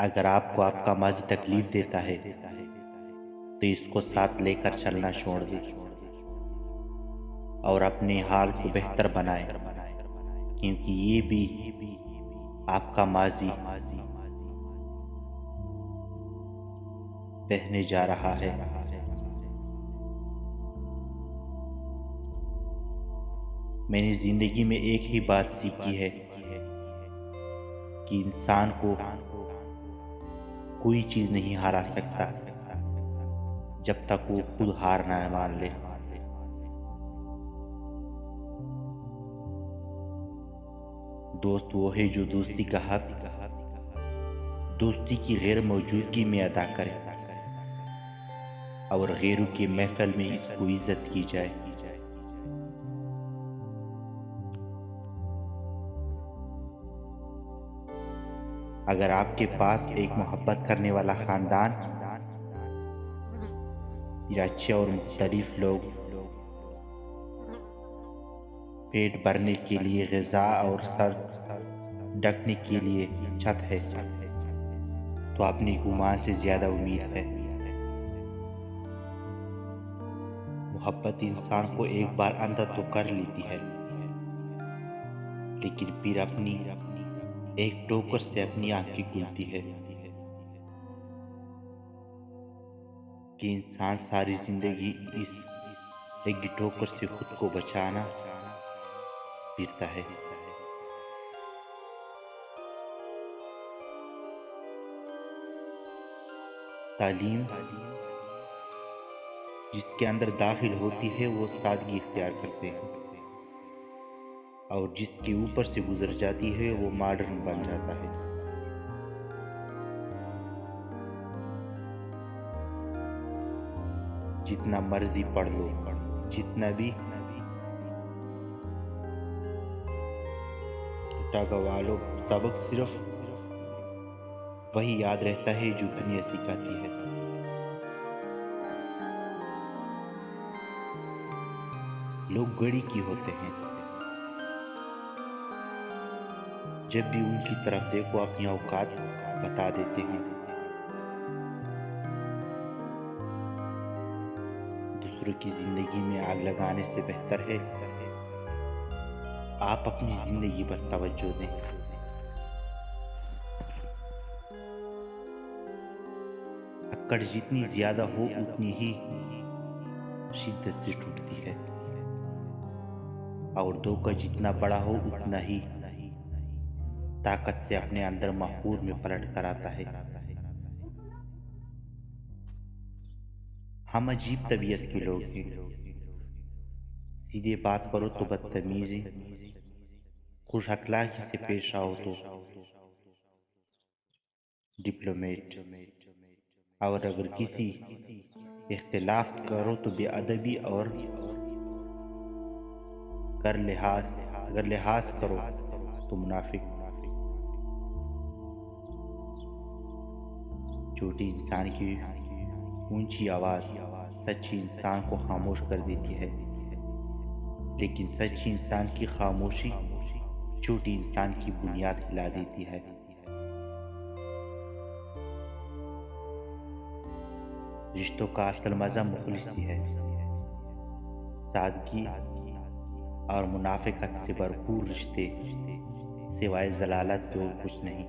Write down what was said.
اگر آپ کو آپ کا ماضی تکلیف دیتا ہے تو اس کو ساتھ لے کر چلنا چھوڑ دیں اور اپنے حال کو بہتر بنائیں، کیونکہ یہ بھی آپ کا ماضی بہنے جا رہا ہے۔ میں نے زندگی میں ایک ہی بات سیکھی ہے کہ انسان کو کوئی چیز نہیں ہرا سکتا جب تک وہ خود ہار نہ مان لے۔ دوست وہ ہے جو دوستی کا حق دوستی کی غیر موجودگی میں ادا کرے اور غیروں کی محفل میں اس کو عزت کی جائے۔ اگر آپ کے پاس ایک محبت کرنے والا خاندان یا اچھے اور مختلف لوگ پیٹ بھرنے کے لیے غذا اور سر ڈھکنے کے لیے چھت ہے تو اپنی گمان سے زیادہ امید ہے۔ محبت انسان کو ایک بار اندھا تو کر لیتی ہے، لیکن پھر اپنی ایک ٹوکر سے اپنی آنکھیں کھلتی ہے کہ انسان ساری زندگی اس ایک ٹوکر سے خود کو بچانا پھرتا ہے۔ تعلیم جس کے اندر داخل ہوتی ہے وہ سادگی اختیار کرتے ہیں، اور جس کے اوپر سے گزر جاتی ہے وہ ماڈرن بن جاتا ہے۔ جتنا مرضی پڑھ لو، جتنا بھی اٹھا گوا لو، سبق صرف وہی یاد رہتا ہے جو دنیا سکھاتی ہے۔ لوگ گھڑی کی ہوتے ہیں، جب بھی ان کی طرف دیکھو اپنی اوقات بتا دیتے ہیں۔ دوسروں کی زندگی میں آگ لگانے سے بہتر ہے آپ اپنی زندگی پر توجہ دیں۔ اکڑ جتنی زیادہ ہو اتنی ہی شدت سے ٹوٹتی ہے، اور دھوکہ جتنا بڑا ہو اتنا ہی طاقت سے اپنے اندر محفوظ میں پلٹ کر آتا ہے۔ ہم عجیب طبیعت کے لوگ ہیں، سیدھے بات کرو تو بدتمیزی، خوش اخلاقی سے پیش آؤ تو ڈپلومیٹ، اور اگر کسی اختلاف کرو تو بے ادبی، اور اگر لحاظ کرو تو منافق۔ چھوٹی انسان کی اونچی آواز سچی انسان کو خاموش کر دیتی ہے، لیکن سچی انسان کی خاموشی چھوٹی انسان کی بنیاد ہلا دیتی ہے۔ رشتوں کا اصل مزہ مخلصی ہے، سادگی اور منافقت سے بھرپور رشتے سوائے ضلالت کے اور کچھ نہیں۔